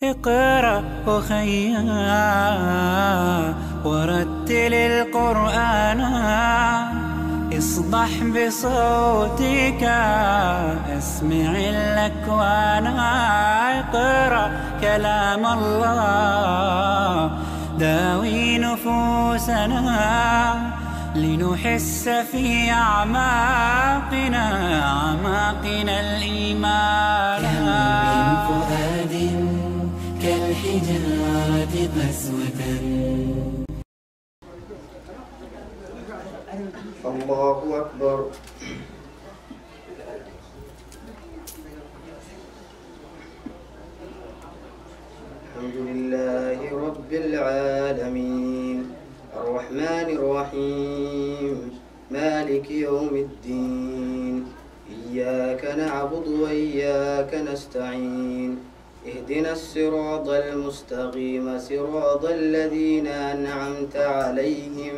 اقرأ أخيا ورتل القرآن، اصدح بصوتك اسمع الأكوان. اقرأ كلام الله داوي نفوسنا، لنحس في أعماقنا الإيمان. كم من فؤاد كالحجارة قسوة. الله أكبر. الحمد لله رب العالمين الرحمن الرحيم مالك يوم الدين، إياك نعبد وإياك نستعين، اهدنا الصراط المستقيم صراط الذين أنعمت عليهم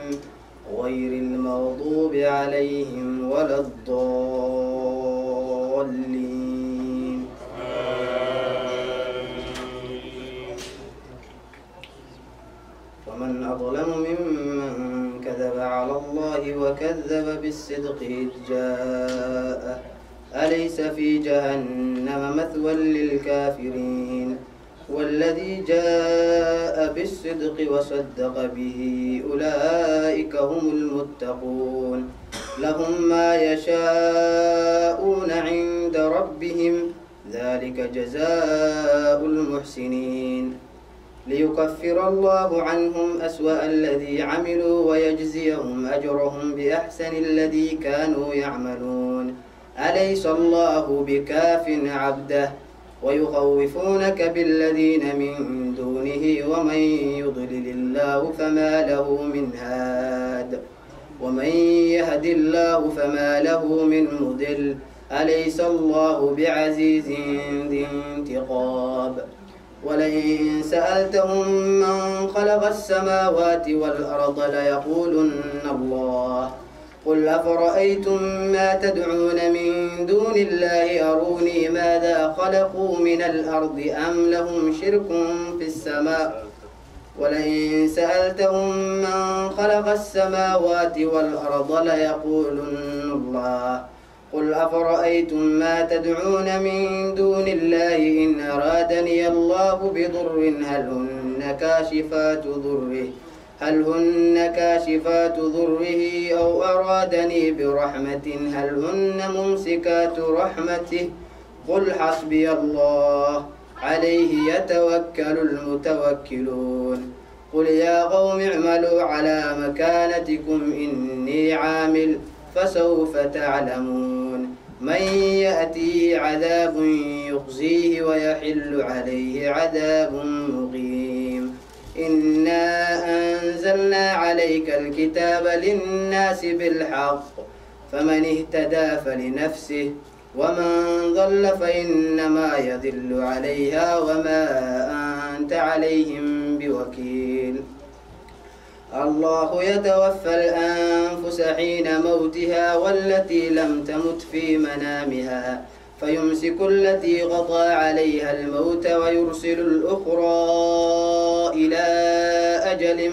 غير المغضوب عليهم ولا الضالين. ومن أظلم ممن كذب على الله وكذب بالصدق إذ جاءه، أليس في جهنم مثوى للكافرين؟ والذي جاء بالصدق وصدق به أولئك هم المتقون، لهم ما يشاءون عند ربهم ذلك جزاء المحسنين، ليكفر الله عنهم أسوأ الذي عملوا ويجزيهم أجرهم بأحسن الذي كانوا يعملون. أليس الله بكاف عبده؟ ويخوفونك بالذين من دونه ومن يضلل الله فما له من هاد، ومن يهد الله فما له من مضل. أليس الله بعزيز ذي انتقام؟ ولئن سألتهم من خلق السماوات والأرض ليقولن الله. قل أفرأيتم ما تدعون من دون الله أروني ماذا خلقوا من الأرض أم لهم شرك في السماء. ولئن سألتهم من خلق السماوات والأرض ليقولن الله. قل أفرأيتم ما تدعون من دون الله إن أرادني الله بضر هل هن كاشفات ضره أو أرادني برحمة هل هن ممسكات رحمته. قل حسبي الله عليه يتوكل المتوكلون. قل يا قوم اعملوا على مكانتكم إني عامل فسوف تعلمون من يأتيه عذاب يخزيه ويحل عليه عذاب مقيم. إنا أنزلنا عليك الكتاب للناس بالحق فمن اهتدى فلنفسه ومن ضل فإنما يضل عليها وما أنت عليهم بوكيل. الله يتوفى الأنفس حين موتها والتي لم تمت في منامها فيمسك التي قضى عليها الموت ويرسل الأخرى إلى أجل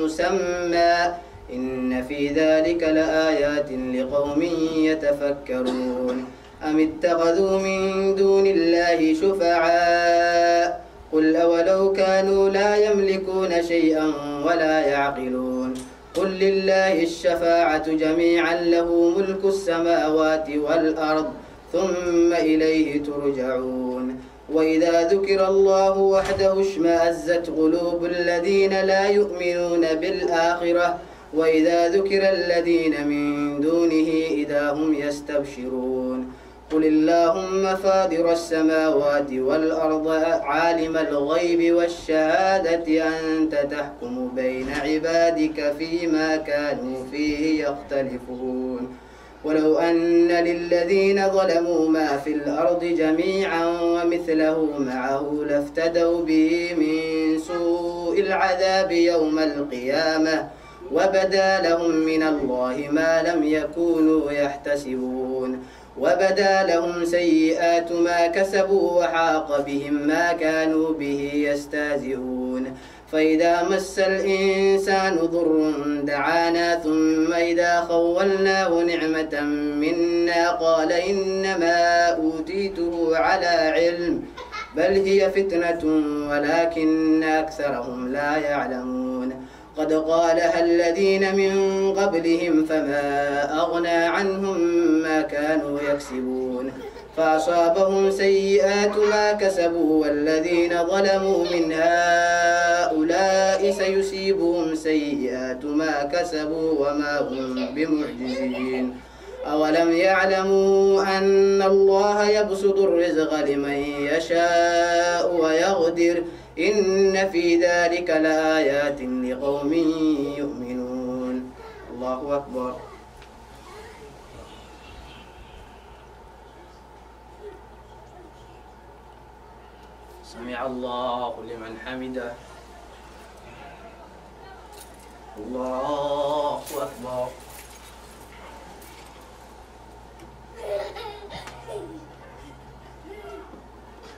مسمى إن في ذلك لآيات لقوم يتفكرون. أم اتخذوا من دون الله شفعاء قل أولو كانوا لا يملكون شيئا ولا يعقلون. قل لله الشفاعة جميعا له ملك السماوات والأرض ثم إليه ترجعون. وإذا ذكر الله وحده اشمأزت قلوب الذين لا يؤمنون بالآخرة وإذا ذكر الذين من دونه إذا هم يستبشرون. قل اللهم فاطر السماوات والأرض عالم الغيب والشهادة أنت تحكم بين عبادك فيما كانوا فيه يختلفون. ولو أن للذين ظلموا ما في الأرض جميعا ومثله معه لافتدوا به من سوء العذاب يوم القيامة وبدا لهم من الله ما لم يكونوا يحتسبون. وبدا لهم سيئات ما كسبوا وحاق بهم ما كانوا به يستهزئون فإذا مس الإنسان ضر دعانا ثم إذا خولناه نعمة منا قال إنما أوتيته على علم بل هي فتنة ولكن أكثرهم لا يعلمون قد قالها الذين من قبلهم فما أغنى عنهم ما كانوا يكسبون فأصابهم سيئات ما كسبوا والذين ظلموا من هؤلاء سيصيبهم سيئات ما كسبوا وما هم بمعجزين أولم يعلموا أن الله يبسط الرزق لمن يشاء ويقدر إن في ذلك لآيات لقوم يؤمنون الله أكبر سمع الله لمن حمده الله أكبر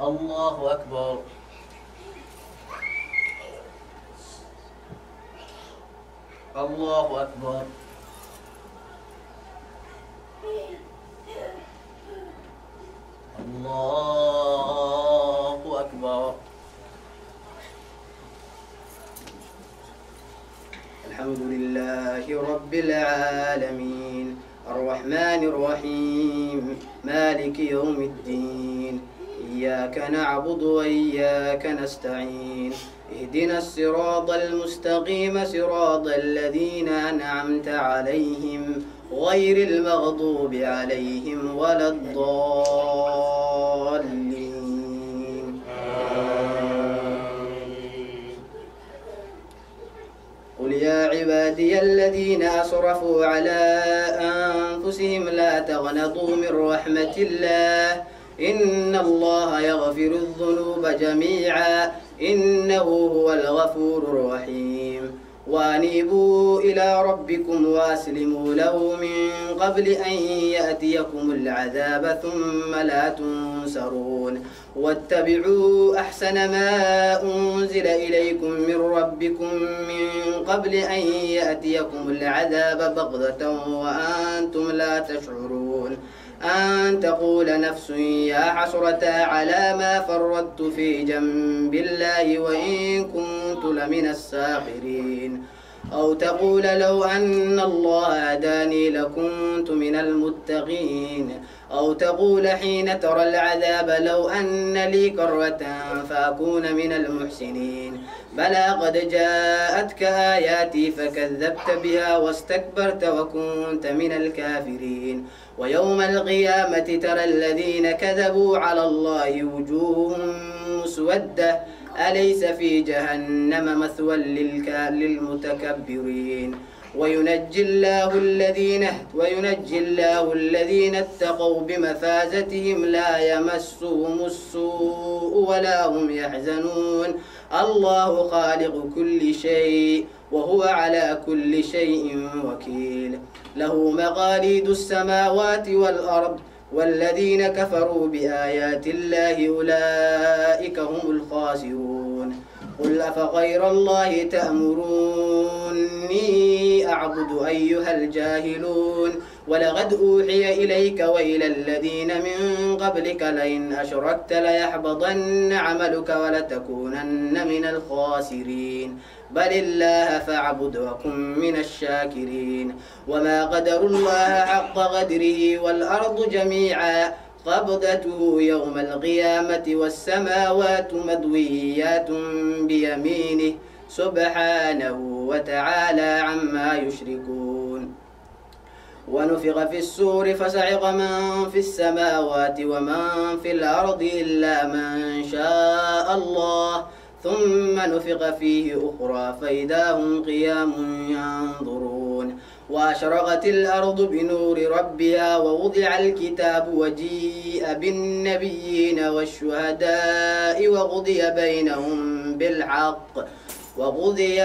الله أكبر الله أكبر الله أكبر الحمد لله رب العالمين الرحمن الرحيم مالك يوم الدين إياك نعبد وإياك نستعين اهدنا الصراط المستقيم صراط الذين أنعمت عليهم غير المغضوب عليهم ولا الضالين قل يا عبادي الذين أسرفوا على أنفسهم لا تقنطوا من رحمة الله إن الله يغفر الذنوب جميعا إنه هو الغفور الرحيم وأنيبوا إلى ربكم وأسلموا له من قبل أن يأتيكم العذاب ثم لا تنصرون واتبعوا أحسن ما أنزل إليكم من ربكم من قبل أن يأتيكم العذاب بغتة وأنتم لا تشعرون أن تقول نفس يا حسرة على ما فرطت في جنب الله وإن كنت لمن الساخرين أو تقول لو أن الله هداني لكنت من المتقين أو تقول حين ترى العذاب لو أن لي كرة فأكون من المحسنين بلى قد جاءتك آياتي فكذبت بها واستكبرت وكنت من الكافرين ويوم القيامة ترى الذين كذبوا على الله وجوههم مسودة أليس في جهنم مثوى للمتكبرين وينجي الله الذين اتقوا بمفازتهم لا يمسهم السوء ولا هم يحزنون الله خالق كل شيء وهو على كل شيء وكيل له مقاليد السماوات والأرض والذين كفروا بآيات الله أولئك هم الخاسرون قل أفغير الله تأمروني أعبد أيها الجاهلون ولقد أوحي إليك وإلى الذين من قبلك لئن أشركت ليحبطن عملك ولتكونن من الخاسرين بل الله فاعبد وكن من الشاكرين وما قدروا الله حق قدره والأرض جميعا قبضته يوم القيامة والسماوات مدويات بيمينه سبحانه وتعالى عما يشركون ونفخ في السور فصعق من في السماوات ومن في الأرض إلا من شاء الله ثم نفخ فيه أخرى فإذا هم قيام ينظرون وأشرقت الأرض بنور ربها ووضع الكتاب وجيء بالنبيين والشهداء وقضي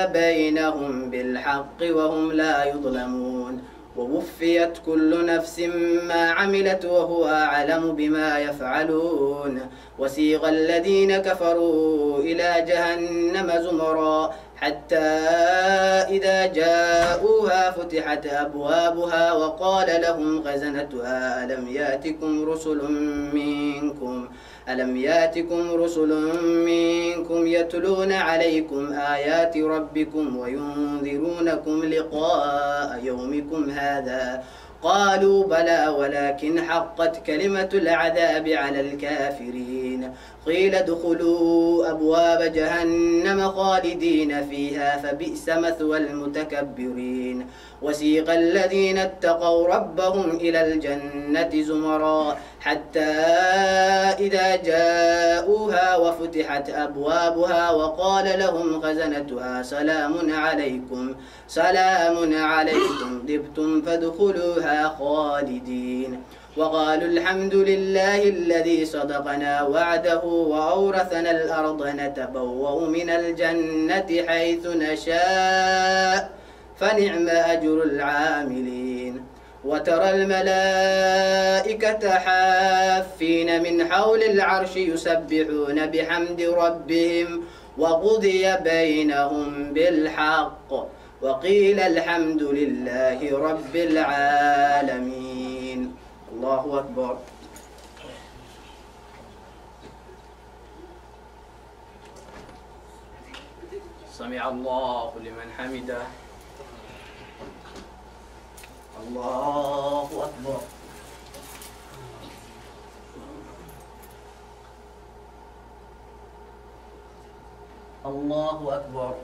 بينهم بالحق وهم لا يظلمون ووفيت كل نفس ما عملت وهو أعلم بما يفعلون وسيق الذين كفروا إلى جهنم زمرا حتى إذا جاءوها فتحت أبوابها وقال لهم خزنتها ألم ياتكم رسل منكم يتلون عليكم آيات ربكم وينذرونكم لقاء يومكم هذا قالوا بلى ولكن حقت كلمة العذاب على الكافرين قيل ادخلوا أبواب جهنم خالدين فيها فبئس مثوى المتكبرين وسيق الذين اتقوا ربهم إلى الجنة زمرا حتى إذا جاءوها وفتحت أبوابها وقال لهم خزنتها سلام عليكم طبتم فادخلوها خالدين وقالوا الحمد لله الذي صدقنا وعده وأورثنا الأرض نتبوأ من الجنة حيث نشاء فنعم أجر العاملين وترى الملائكة حافين من حول العرش يسبحون بحمد ربهم وقضي بينهم بالحق وقيل الحمد لله رب العالمين. الله أكبر. سمع الله لمن حمده. الله أكبر. الله أكبر.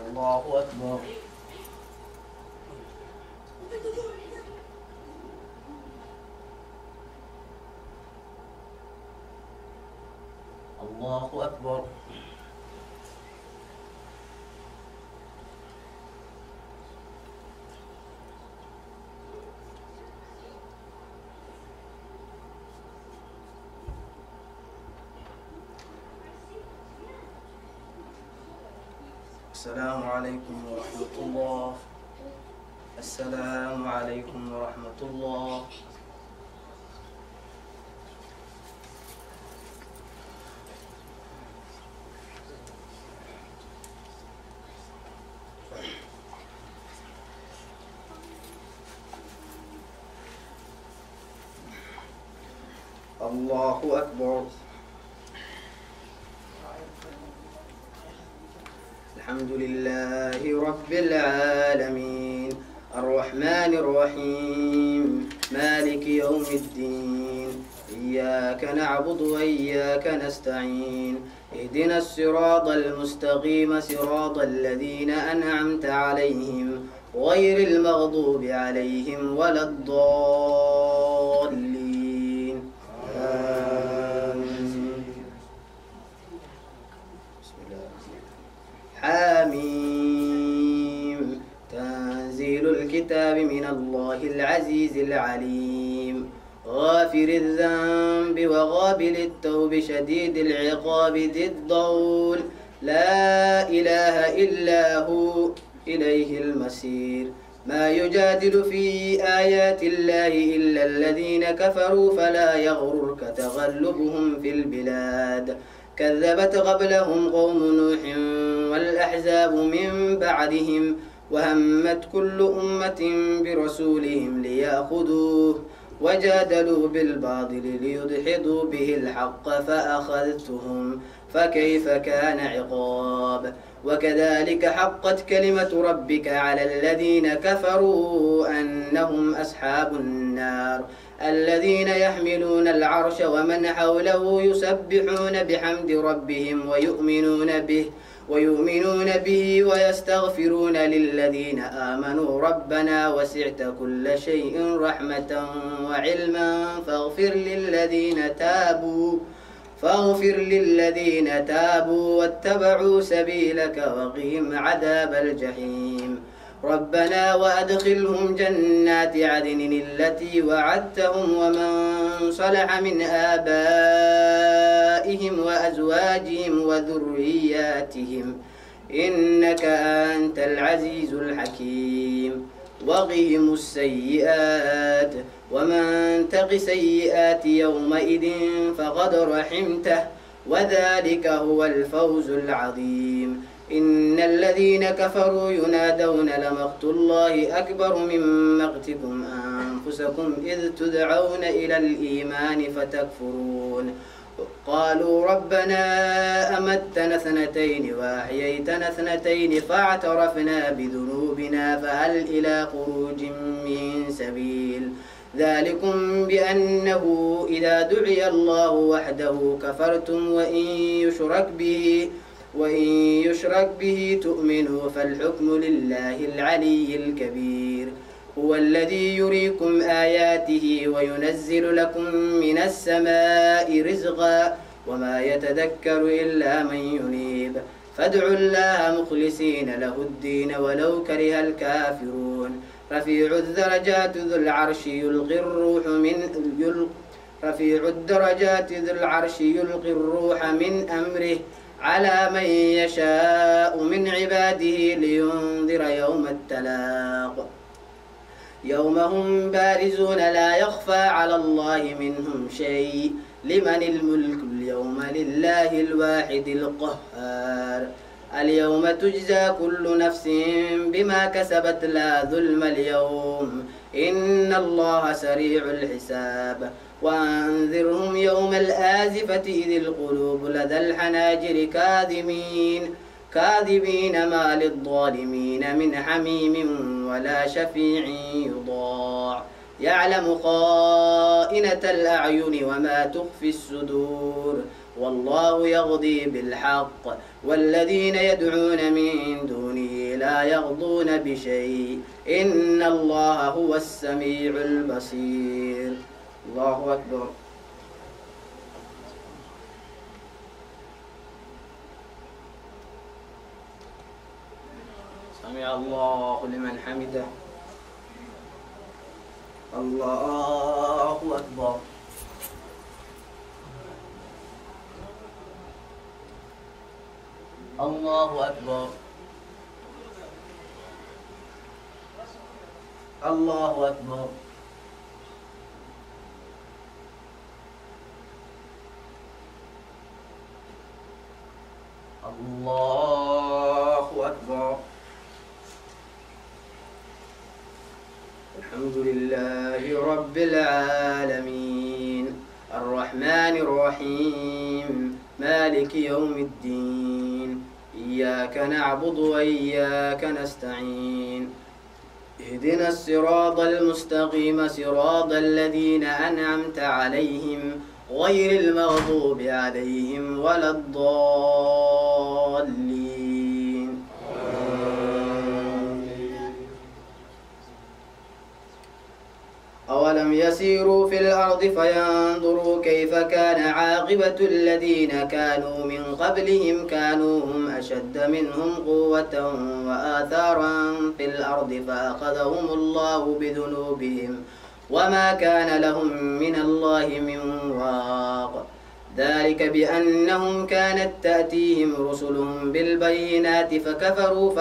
الله أكبر. الله أكبر. السلام عليكم ورحمة الله. السلام عليكم ورحمة الله. الله أكبر. الحمد لله رب العالمين الرحمن الرحيم مالك يوم الدين إياك نعبد وإياك نستعين اهدنا الصراط المستقيم صراط الذين أنعمت عليهم غير المغضوب عليهم ولا الضالين آمين. بسم الله. حاميم تنزيل الكتاب من الله العزيز العليم غافر الذنب وغابل التوب شديد العقاب ذي الطول لا إله إلا هو إليه المصير ما يجادل في آيات الله إلا الذين كفروا فلا يغررك تغلبهم في البلاد كذبت قبلهم قوم نوح والأحزاب من بعدهم وهمت كل أمة برسولهم ليأخذوه وجادلوا بالباطل ليدحضوا به الحق فأخذتهم فكيف كان عقاب وكذلك حقت كلمة ربك على الذين كفروا أنهم أصحاب النار الذين يحملون العرش ومن حوله يسبحون بحمد ربهم ويؤمنون به ويستغفرون للذين آمنوا ربنا وسعت كل شيء رحمة وعلما فاغفر للذين تابوا واتبعوا سبيلك وقهم عذاب الجحيم ربنا وأدخلهم جنات عدن التي وعدتهم ومن صلح من آبائهم وأزواجهم وذرياتهم إنك أنت العزيز الحكيم وقهم السيئات ومن تق سيئات يومئذ فقد رحمته وذلك هو الفوز العظيم إن الذين كفروا ينادون لمقت الله أكبر من مقتكم أنفسكم إذ تدعون إلى الإيمان فتكفرون قالوا ربنا أمتنا اثنتين وأحييتنا اثنتين فاعترفنا بذنوبنا فهل إلى خروج من سبيل ذلكم بأنه إذا دعي الله وحده كفرتم وإن يشرك به تؤمنوا فالحكم لله العلي الكبير هو الذي يريكم آياته وينزل لكم من السماء رزقا وما يتذكر إلا من ينيب فادعوا الله مخلصين له الدين ولو كره الكافرون رفيع الدرجات ذو العرش يلقي الروح من أمره على من يشاء من عباده لينذر يوم التلاق يوم هم بارزون لا يخفى على الله منهم شيء لمن الملك اليوم لله الواحد القهار اليوم تجزى كل نفس بما كسبت لا ظلم اليوم إن الله سريع الحساب وأنذرهم يوم الآزفة إذ القلوب لدى الحناجر كاذبين ما للظالمين من حميم ولا شفيع يطاع يعلم خائنة الأعين وما تخفي الصدور والله يقضي بالحق والذين يدعون من دونه لا يقضون بشيء إن الله هو السميع البصير الله أكبر سمع الله لمن حمده الله أكبر الله أكبر الله أكبر الله أكبر الحمد لله رب العالمين الرحمن الرحيم مالك يوم الدين إياك نعبد وإياك نستعين اهدنا الصراط المستقيم صراط الذين أنعمت عليهم غير المغضوب عليهم ولا الضالين أولم يسيروا في الأرض فينظروا كيف كان عاقبة الذين كانوا من قبلهم كانوا هم أشد منهم قوة وآثارا في الأرض فأخذهم الله بذنوبهم وما كان لهم من الله من واق ذلك بأنهم كانت تأتيهم رسلهم بالبينات فكفروا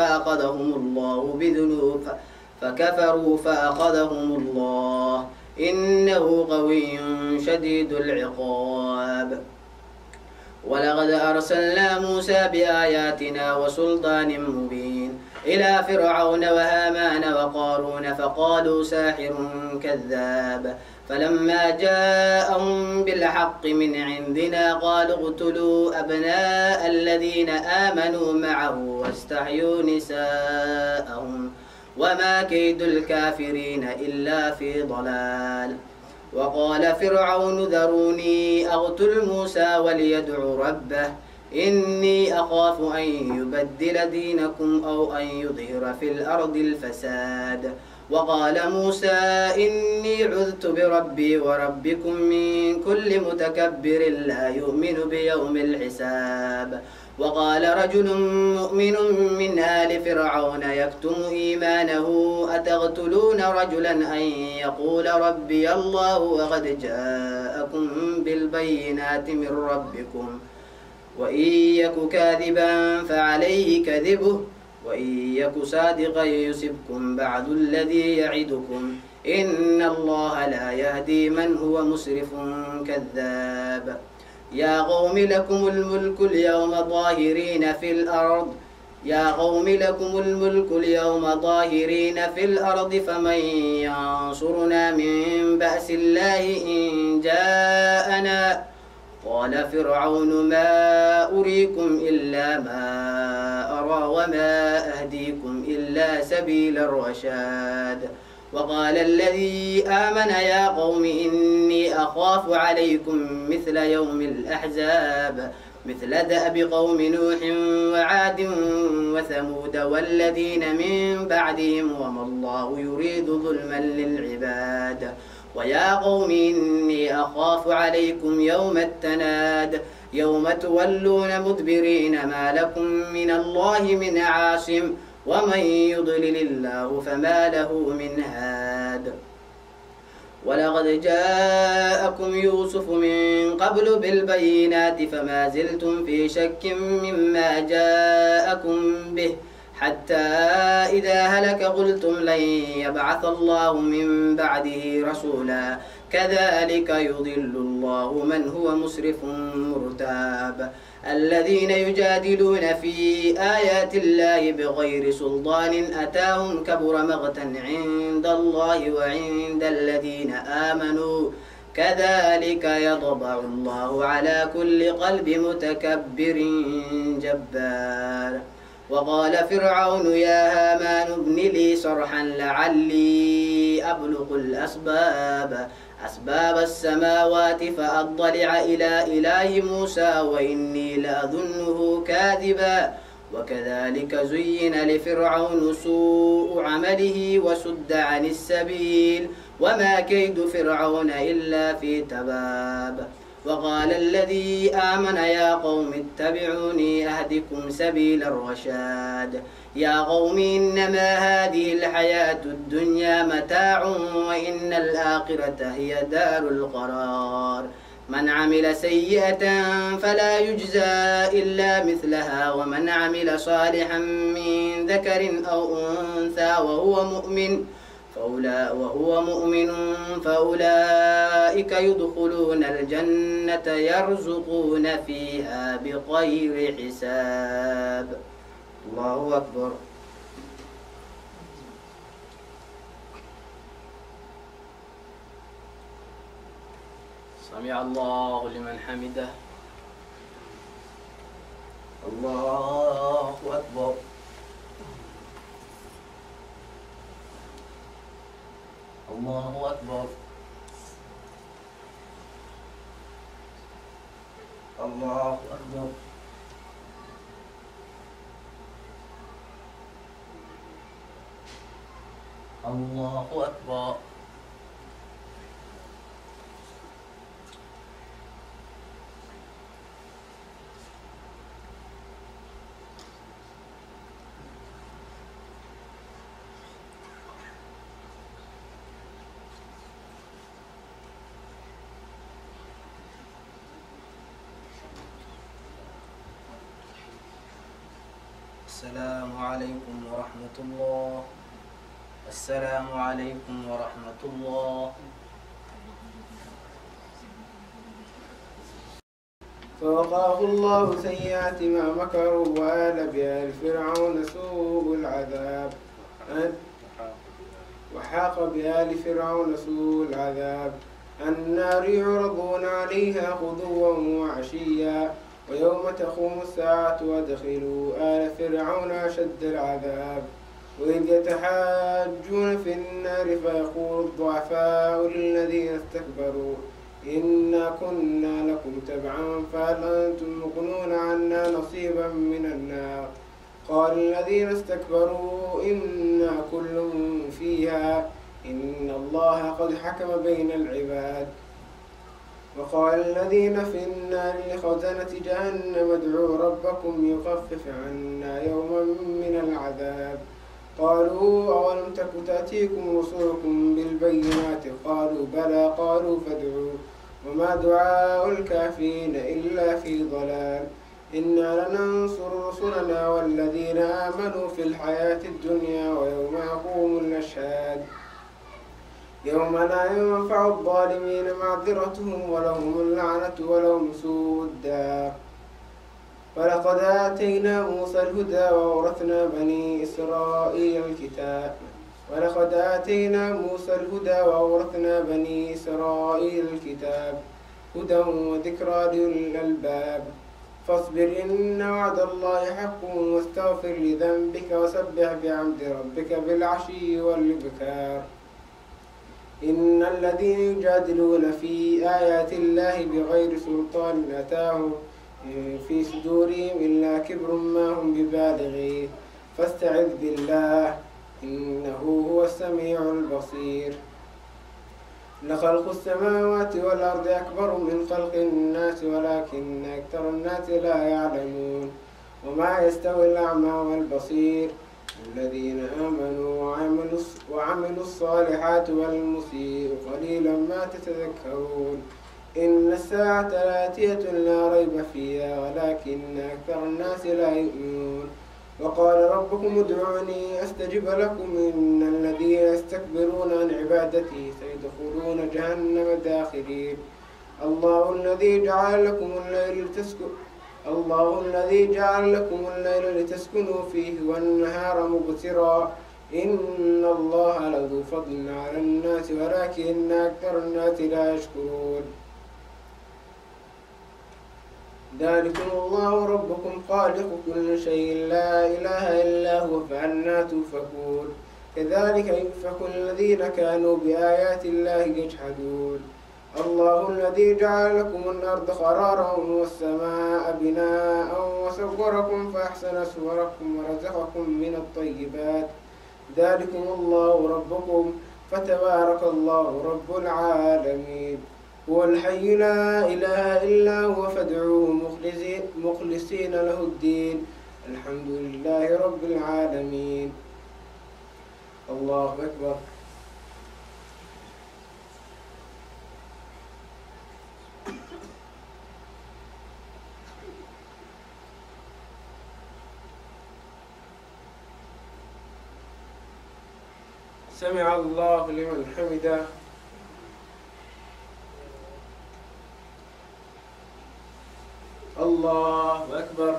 فأخذهم الله إنه قوي شديد العقاب ولقد أرسلنا موسى بآياتنا وسلطان مبين إلى فرعون وهامان وقارون فقالوا ساحر كذاب فلما جاءهم بالحق من عندنا قالوا اقتلوا أبناء الذين آمنوا معه واستحيوا نساءهم وما كيد الكافرين إلا في ضلال وقال فرعون ذروني أقتل موسى وليدع ربه إني أخاف أن يبدل دينكم أو أن يظهر في الأرض الفساد وقال موسى إني عذت بربي وربكم من كل متكبر لا يؤمن بيوم الحساب وقال رجل مؤمن من آل فرعون يكتم إيمانه أتقتلون رجلا أن يقول ربي الله وقد جاءكم بالبينات من ربكم وإن يك كاذبا فعليه كذبه وإن يك صادقا يصبكم بعد الذي يعدكم إن الله لا يهدي من هو مسرف كذاب. يا قوم لكم الملك اليوم ظاهرين في الأرض فمن ينصرنا من بأس الله إن جاءنا. قال فرعون ما أريكم إلا ما أرى وما أهديكم إلا سبيل الرشاد. وقال الذي آمن يا قوم إني أخاف عليكم مثل يوم الأحزاب مثل دأب قوم نوح وعاد وثمود والذين من بعدهم وما الله يريد ظلما للعباد. ويا قوم إني أخاف عليكم يوم التناد يوم تولون مدبرين ما لكم من الله من عاصم ومن يضلل الله فما له من هاد. ولقد جاءكم يوسف من قبل بالبينات فما زلتم في شك مما جاءكم به حتى إذا هلك قلتم لن يبعث الله من بعده رسولا كذلك يضل الله من هو مسرف مرتاب. الذين يجادلون في آيات الله بغير سلطان أتاهم كبر مقتا عند الله وعند الذين آمنوا كذلك يطبع الله على كل قلب متكبر جبار. وقال فرعون يا هامان ابن لي صرحا لعلي أبلغ أسباب السماوات فأطلع إلى إله موسى وإني لأظنه كاذبا. وكذلك زين لفرعون سوء عمله وسد عن السبيل وما كيد فرعون إلا في تباب. وقال الذي آمن يا قوم اتبعوني أهدكم سبيل الرشاد. يا قوم إنما هذه الحياة الدنيا متاع وإن الآخرة هي دار القرار. من عمل سيئة فلا يجزى إلا مثلها ومن عمل صالحا من ذكر أو أنثى وهو مؤمن فأولئك يدخلون الجنة يرزقون فيها بغير حساب. الله أكبر. سمع الله لمن حمده. الله أكبر. الله أكبر. الله أكبر. الله أكبر. السلام عليكم ورحمة الله. السلام عليكم ورحمة الله. فوقاه الله سيئات ما مكروا وآل بآل فرعون سوء العذاب وحاق بآل فرعون سوء العذاب. النار يعرضون عليها غدوا وعشيا ويوم تقوم الساعة وادخلوا آل فرعون أشد العذاب. وإذ يتحاجون في النار فيقول الضعفاء للذين استكبروا إنا كنا لكم تبعا فهل أنتم مغنون عنا نصيبا من النار. قال الذين استكبروا إنا كل فيها إن الله قد حكم بين العباد. وقال الذين في النار لخزنة جهنم ادعوا ربكم يخفف عنا يوما من العذاب. قالوا أولم تك تأتيكم رسلكم بالبينات قالوا بلى قالوا فادعوا وما دعاء الكافرين إلا في ضلال. إنا لننصر رسلنا والذين آمنوا في الحياة الدنيا ويوم يقوم الأشهاد يوم لا ينفع الظالمين معذرتهم ولهم اللعنة ولهم سوء الدار. ولقد آتينا موسى الهدى وأورثنا بني إسرائيل الكتاب ولقد آتينا موسى الهدى وأورثنا بني إسرائيل الكتاب هدى وذكرى لأولي الألباب. فاصبر إن وعد الله حق واستغفر لذنبك وسبح بحمد ربك بالعشي والإبكار. إن الذين يجادلون في آيات الله بغير سلطان أتاهم في صدورهم إلا كبر ما هم ببالغيه فاستعذ بالله إنه هو السميع البصير. لخلق السماوات والأرض أكبر من خلق الناس ولكن أكثر الناس لا يعلمون. وما يستوي الأعمى والبصير الذين آمنوا وعملوا الصالحات والمسيء قليلا ما تتذكرون. إن الساعة لآتية لا ريب فيها ولكن أكثر الناس لا يؤمنون. وقال ربكم ادعوني أستجب لكم إن الذين يستكبرون عن عبادتي سيدخلون جهنم داخرين. الله الذي جعل لكم الليل لتسكنوا فيه والنهار مبصرا إن الله لذو فضل على الناس ولكن أكثر الناس لا يشكرون. ذلكم الله ربكم خالق كل شيء لا إله إلا هو فأنى تؤفكون. كذلك يؤفك الذين كانوا بآيات الله يجحدون. الله الذي جعل لكم الأرض قرارا والسماء بناء وصوركم فأحسن صوركم ورزقكم من الطيبات. ذلكم الله ربكم فتبارك الله رب العالمين. هو الحي لا إله إلا هو فادعوه مخلصين له الدين الحمد لله رب العالمين. الله أكبر. سمع الله لمن حمده. الله أكبر.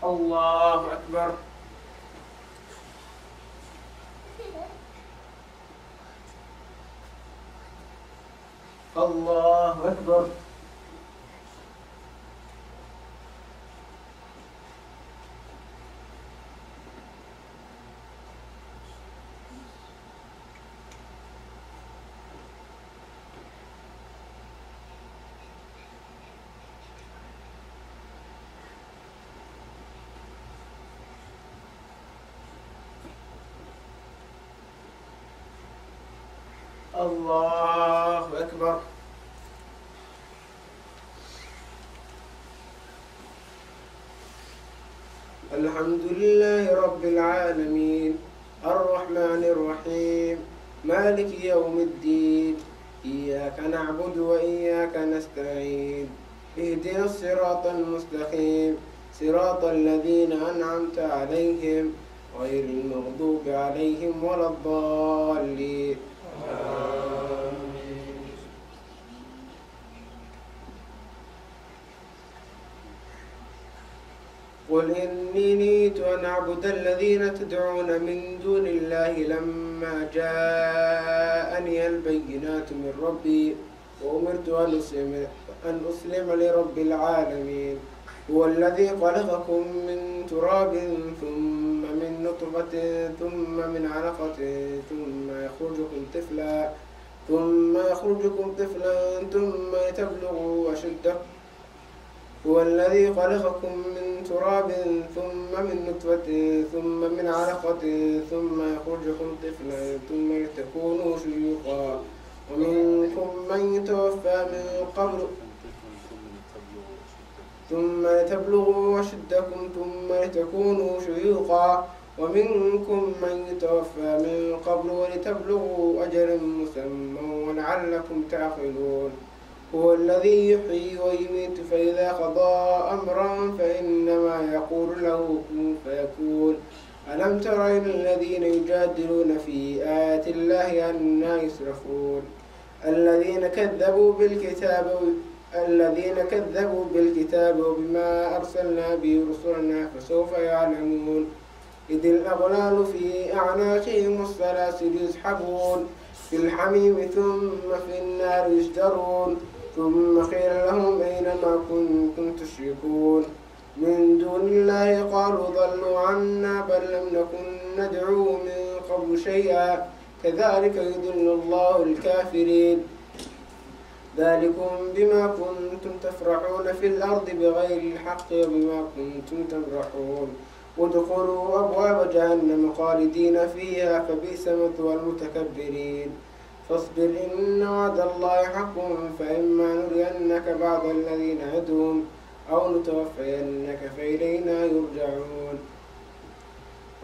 الله أكبر. الله أكبر. الله أكبر. الحمد لله رب العالمين الرحمن الرحيم مالك يوم الدين إياك نعبد وإياك نستعين اهدنا الصراط المستقيم صراط الذين أنعمت عليهم غير المغضوب عليهم ولا الضالين. قل إني نهيت أن أعبد الذين تدعون من دون الله لما جاءني البينات من ربي وأمرت أن أسلم لرب العالمين. هو الذي خلقكم من تراب ثم من نطفة ثم من علقة ثم يخرجكم طفلا ثم تبلغوا أشدكم. هو الذي خلقكم من تراب ثم من نطفة ثم من علقة ثم يخرجكم طفلا ثم لتكونوا شيوخا ومنكم من يتوفى من قبل ثم لتبلغوا أشدكم ثم لتكونوا شيوخا ومنكم من يتوفى من قبل ولتبلغوا أجلا مسمى ولعلكم تعقلون هو الذي يحيي ويميت فإذا قضى أمرا فإنما يقول له كن فيكون ألم تر إلى الذين يجادلون في آيات الله أنى يصرفون الذين كذبوا بالكتاب وبما أرسلنا به رسلنا فسوف يعلمون إذ الأغلال في أعناقهم والسلاسل يسحبون في الحميم ثم في النار يسجرون ثم قيل لهم أين ما كنتم تشركون من دون الله قالوا ضلوا عنا بل لم نكن ندعو من قبل شيئا كذلك يضل الله الكافرين ذلكم بما كنتم تفرحون في الأرض بغير الحق وبما كنتم تمرحون ادخلوا أبواب جهنم خالدين فيها فبئس مثوى المتكبرين فاصبر إن وعد الله حق فإما نرينك بعض الذي نعدهم أو نتوفينك فإلينا يرجعون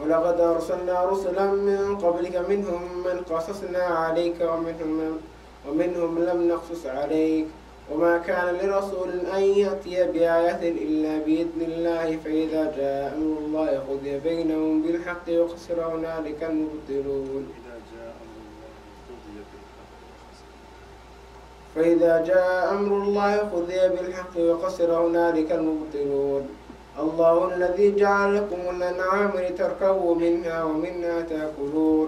ولقد أرسلنا رسلا من قبلك منهم من قصصنا عليك ومنهم لم نقصص عليك وما كان لرسول أن يأتي بآية إلا بإذن الله فإذا جاء أمر الله قضي بينهم بالحق وخسر هنالك المبطلون فإذا جاء أمر الله قضي بالحق وخسر هنالك المبطلون الله الذي جعل لكم الأنعام لتركبوا منها ومنها تأكلون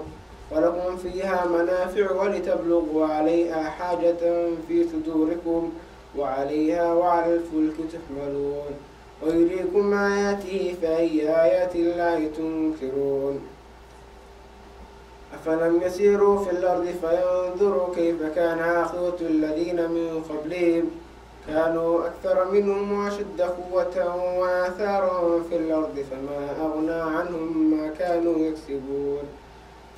ولكم فيها منافع ولتبلغوا عليها حاجة في صدوركم وعليها وعلى الفلك تحملون ويريكم آياته فأي آيات الله تنكرون أفلم يسيروا في الأرض فينظروا كيف كان عاقبة الذين من قبلهم كانوا أكثر منهم وأشد قوة وآثارا في الأرض فما أغنى عنهم ما كانوا يكسبون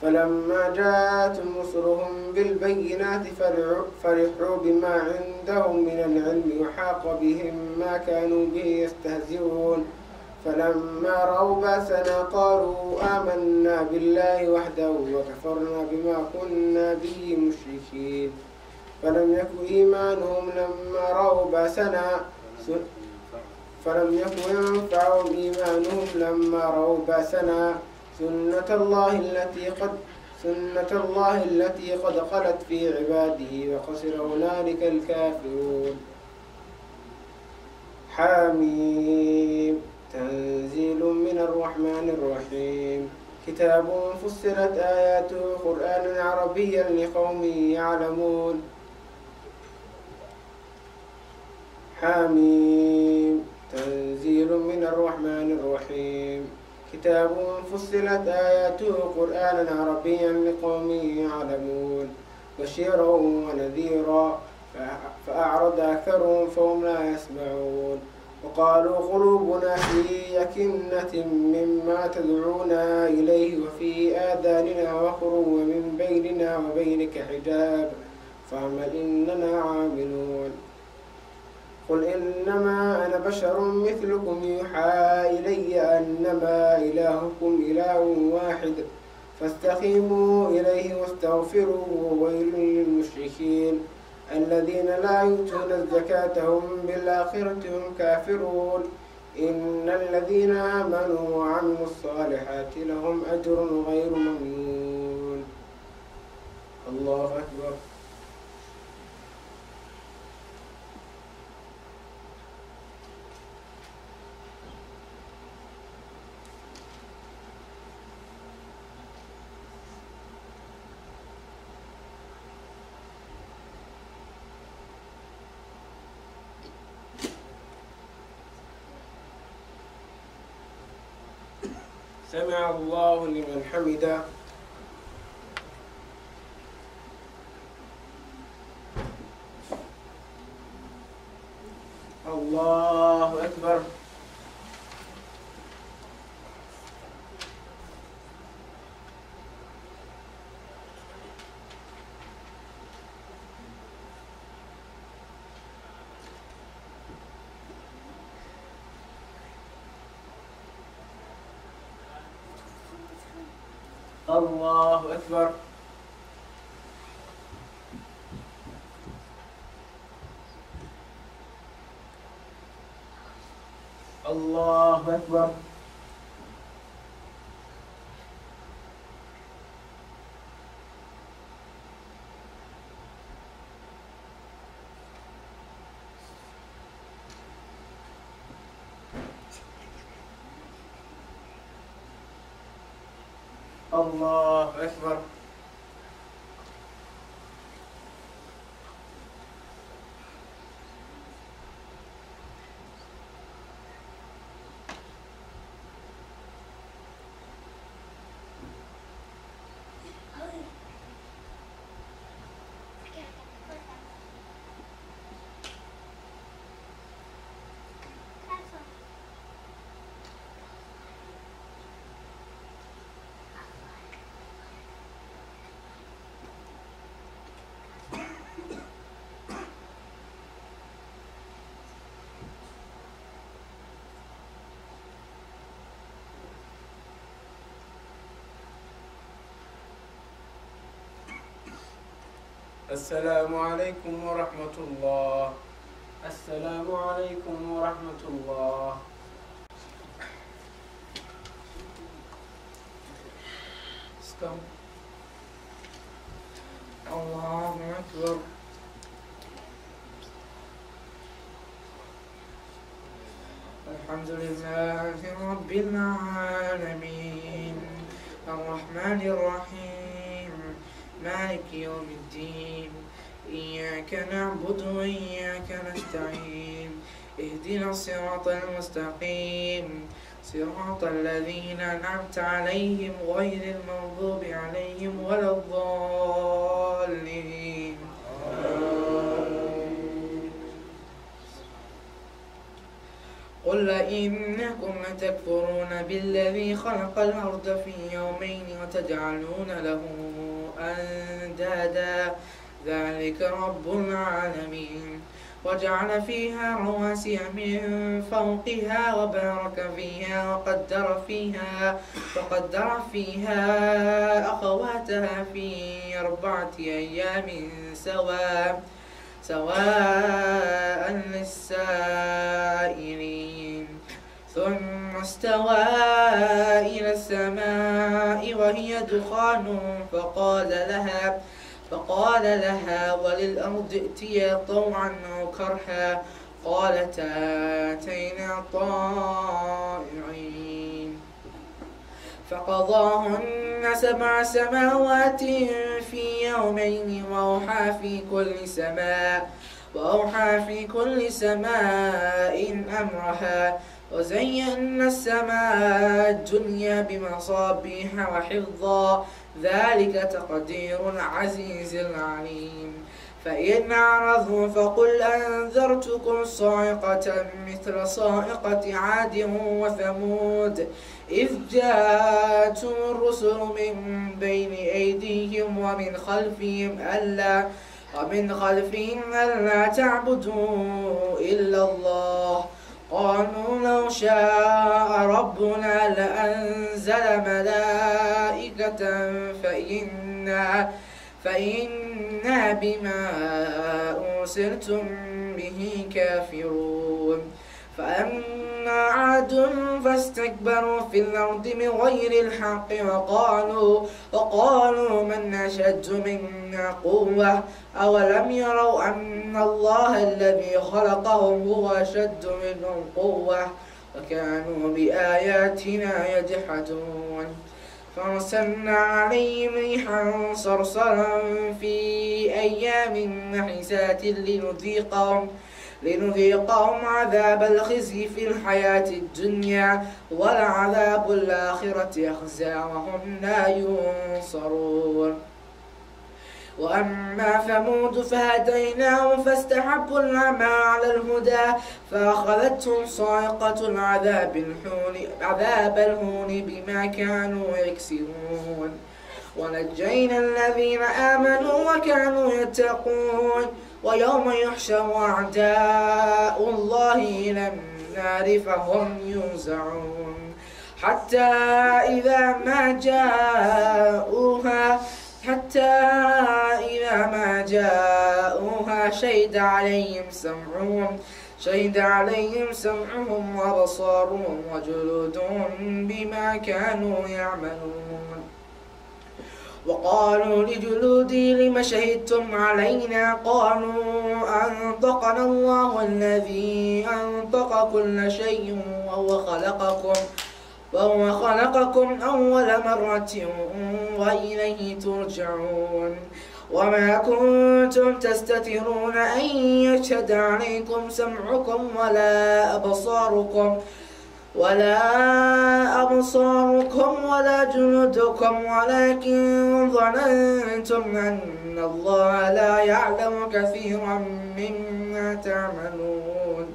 فلما جاءتهم رسلهم بالبينات فرحوا بما عندهم من العلم وحاق بهم ما كانوا به يستهزئون فلما رأوا بأسنا قالوا آمنا بالله وحده وكفرنا بما كنا به مشركين فلم يكن إيمانهم لما رأوا بأسنا سنة الله التي قد خلت في عباده وخسر هنالك الكافرون حميم تنزيل من الرحمن الرحيم كتاب فصلت آياته قرآنا عربيا لقوم يعلمون حميم تنزيل من الرحمن الرحيم كتاب فصلت آياته قرآنا عربيا لقوم يعلمون بشيرا ونذيرا فأعرض أكثرهم فهم لا يسمعون وقالوا قلوبنا في أكنة مما تدعونا إليه وفي آذاننا وقر ومن بيننا وبينك حجاب فاعمل إننا عاملون قل إنما أنا بشر مثلكم يوحى إلي أنما إلهكم إله واحد فاستقيموا إليه واستغفروه ويل للمشركين الذين لا يؤتون الزكاة هم بالآخرة هم كافرون إن الذين آمنوا وعملوا الصالحات لهم أجر غير ممنون الله أكبر سمع الله لمن حمده الله أكبر الله أكبر. الله أكبر. الله أكبر. السلام عليكم ورحمة الله. السلام عليكم ورحمة الله. استوى. الله أكبر. الحمد لله رب العالمين الرحمن الرحيم مالك يوم الدين إياك نعبد وإياك نستعين اهدنا الصراط المستقيم صراط الذين أنعمت عليهم غير المغضوب عليهم ولا الضالين. قل إنكم لتكفرون بالذي خلق الأرض في يومين وتجعلون له أندادا ذلك رب العالمين وجعل فيها رواسي من فوقها وبارك فيها وقدر فيها أخواتها في 4 أيام سواء للسائلين ثم استوى إلى السماء وهي دخان فقال لها وللأرض ائتيا طوعا أو كرها قالتا أتينا طائعين فقضاهن 7 سماوات في يومين وأوحى في كل سماء أمرها وزينا السماء الدنيا بمصابيح وحفظا ذلك تقدير العزيز العليم فإن أعرضوا فقل أنذرتكم صاعقة مثل صاعقة عاد وثمود إذ جاءتهم الرسل من بين أيديهم ومن خلفهم ألا تعبدوا إلا الله قالوا لو شاء ربنا لأنزل ملائكة فإنا بما أرسلتم به كافرون فأما عاد فاستكبروا في الأرض بغير الحق وقالوا من أشد منا قوة أولم يروا أن الله الذي خلقهم هو أشد منهم قوة وكانوا بآياتنا يجحدون فأرسلنا عليهم ريحا صرصرا في أيام نحسات لنذيقهم عذاب الخزي في الحياة الدنيا ولعذاب الآخرة أخزى وهم لا ينصرون وأما ثمود فهديناهم فاستحبوا العمى على الهدى فأخذتهم صاعقة عذاب الهون بما كانوا يكسبون ونجينا الذين آمنوا وكانوا يتقون ويوم يحشر أعداء الله إلى النار فهم يوزعون حتى إذا ما جاءوها شهد عليهم سمعهم وأبصارهم وجلودهم بما كانوا يعملون. وقالوا لجلودهم لم شهدتم علينا؟ قالوا أنطقنا الله الذي أنطق كل شيء وهو خلقكم أول مرة وإليه ترجعون. وما كنتم تستترون أن يشهد عليكم سمعكم ولا أبصاركم ولا جلودكم ولكن ظننتم أن الله لا يعلم كثيرا مما تعملون.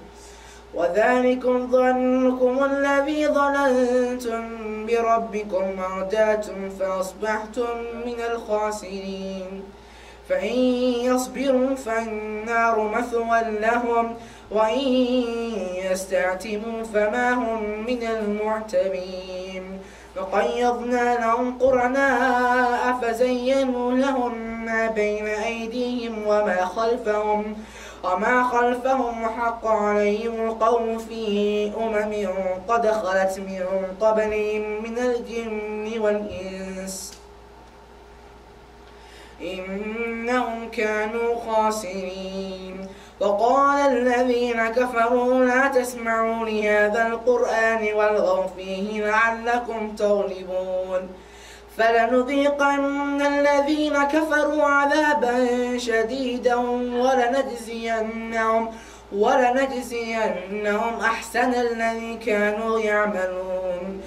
وذلكم ظنكم الذي ظننتم بربكم أرداكم فأصبحتم من الخاسرين. فإن يصبروا فالنار مثوى لهم وإن يستعتبوا فما هم من المعتبين. فقيضنا لهم قرناء فزينوا لهم ما بين أيديهم وما خلفهم وحق عليهم القول في قد خلت من قبلهم من الجن والإنس إنهم كانوا خاسرين. وقال الذين كفروا لا تسمعوا لهذا القرآن والغوا فيه لعلكم تغلبون. فلنذيقن الذين كفروا عذابا شديدا ولنجزينهم أحسن الذي كانوا يعملون.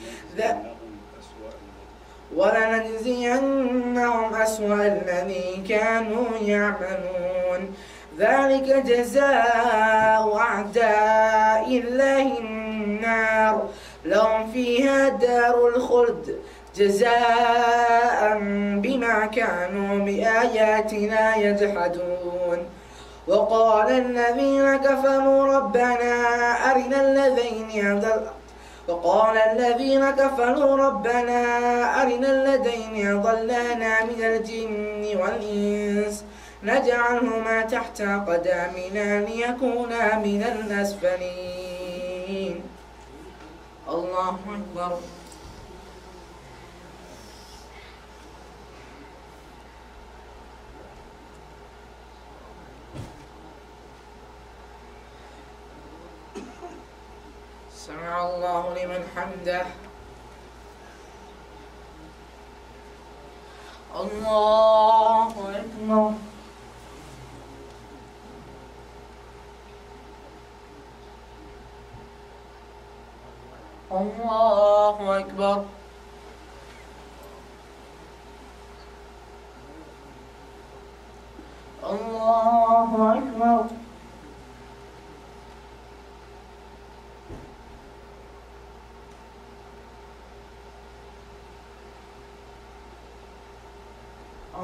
ذلك جزاء أعداء الله النار لهم فيها دار الخلد جزاء بما كانوا بآياتنا يجحدون. وقال الذين كفروا ربنا أرنا الذين أضلانا من الجن والإنس نجعلهما تحت قدامنا ليكونا من الأسفلين. الله أكبر. سمع الله لمن حمده. الله أكبر. الله أكبر. الله أكبر.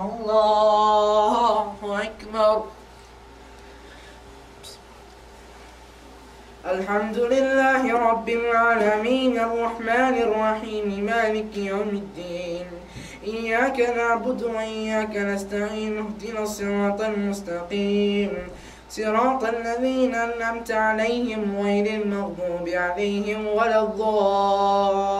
الله أكبر. الحمد لله رب العالمين الرحمن الرحيم مالك يوم الدين إياك نعبد وإياك نستعين اهدنا الصراط المستقيم صراط الذين أنعمت عليهم غير المغضوب عليهم ولا الضالين.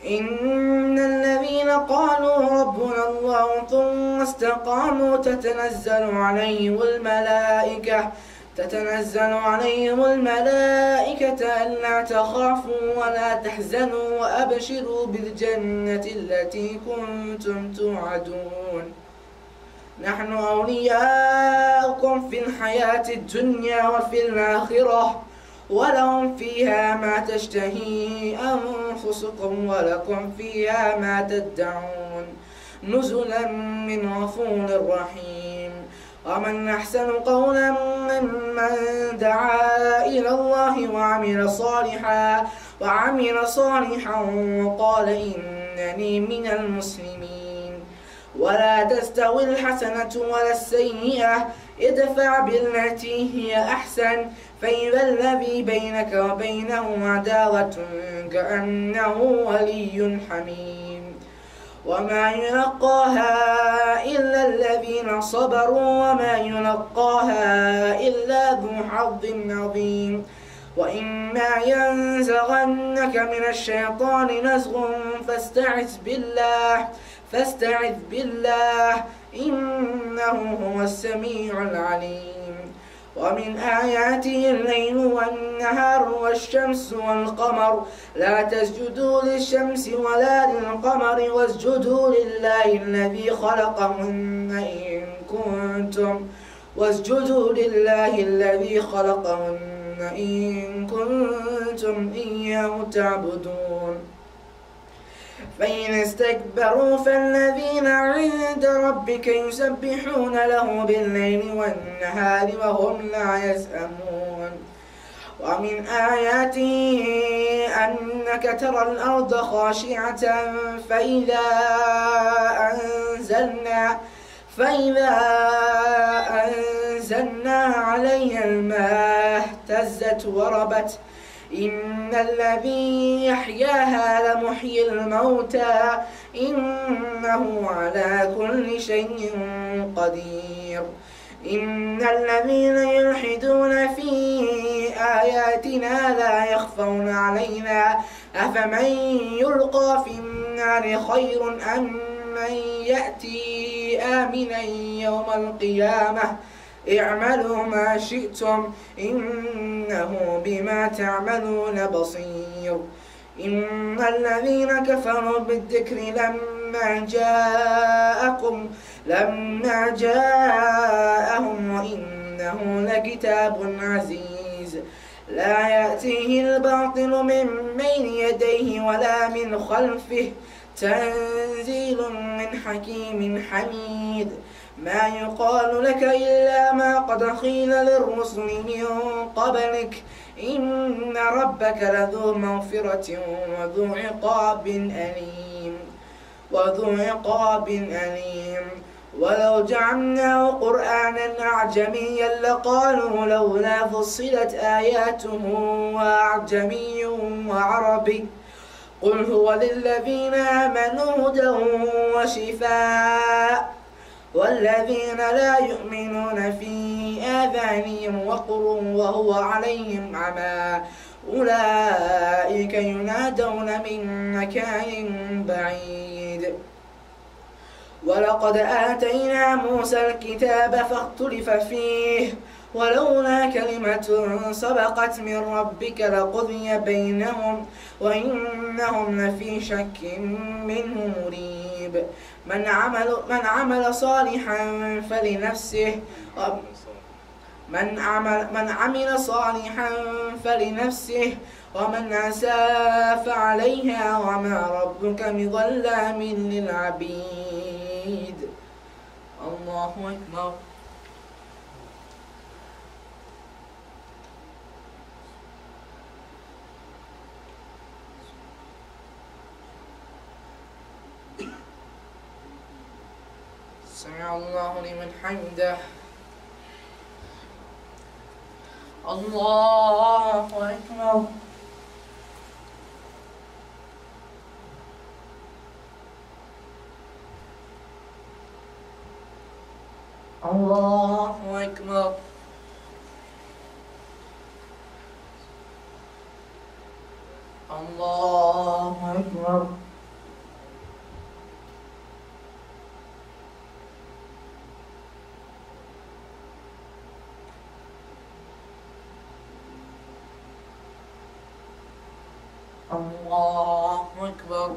إن الذين قالوا ربنا الله ثم استقاموا تتنزل عليهم الملائكة ألا تخافوا ولا تحزنوا وأبشروا بالجنة التي كنتم توعدون. نحن أولياؤكم في الحياة الدنيا وفي الآخرة ولهم فيها ما تشتهي أنفسكم ولكم فيها ما تدعون نزلا من غفور رحيم. ومن أحسن قولا ممن دعا إلى الله وعمل صالحا وقال إنني من المسلمين. ولا تستوي الحسنة ولا السيئة ادفع بالتي هي أحسن فإذا الذي بينك وبينه عداوة كأنه ولي حميم وما يلقاها إلا الذين صبروا وما يلقاها إلا ذو حظ عظيم وإما ينزغنك من الشيطان نزغ فاستعذ بالله إنه هو السميع العليم ومن آياته الليل والنهار والشمس والقمر لا تسجدوا للشمس ولا للقمر واسجدوا لله الذي خلقهن إن كنتم إياه تعبدون فإن استكبروا فالذين عند ربك يسبحون له بالليل والنهار وهم لا يسأمون ومن آياته أنك ترى الأرض خاشعة فإذا أنزلنا عليها الماء اهتزت وربت إن الذي يحياها لمحيي الموتى إنه على كل شيء قدير إن الذين يلحدون في آياتنا لا يخفون علينا أفمن يلقى في النار خير أم من يأتي آمنا يوم القيامة اعملوا ما شئتم إنه بما تعملون بصير إن الذين كفروا بالذكر لما جاءهم وإنه لكتاب عزيز لا يأتيه الباطل من بين يديه ولا من خلفه تنزيل من حكيم حميد ما يقال لك إلا ما قد قيل للرسل من قبلك إن ربك لذو مغفرة وذو عقاب أليم ولو جعلناه قرآنا أعجميا لقالوا لولا فصلت آياته وأعجمي وعربي قل هو للذين آمنوا هدى وشفاء والذين لا يؤمنون في آذانهم وقر وهو عليهم عمى أولئك ينادون من مكان بعيد ولقد آتينا موسى الكتاب فاختلف فيه ولولا كلمة سبقت من ربك لقضي بينهم وإنهم لفي شك منه مريب من عمل صالحا فلنفسه ومن أساء فعليها وما ربك بظلام للعبيد الله أكبر سمع الله لمن حمده الله أكبر الله أكبر الله أكبر الله أكبر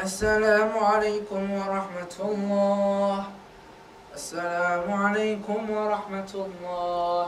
السلام عليكم ورحمة الله. السلام عليكم ورحمة الله.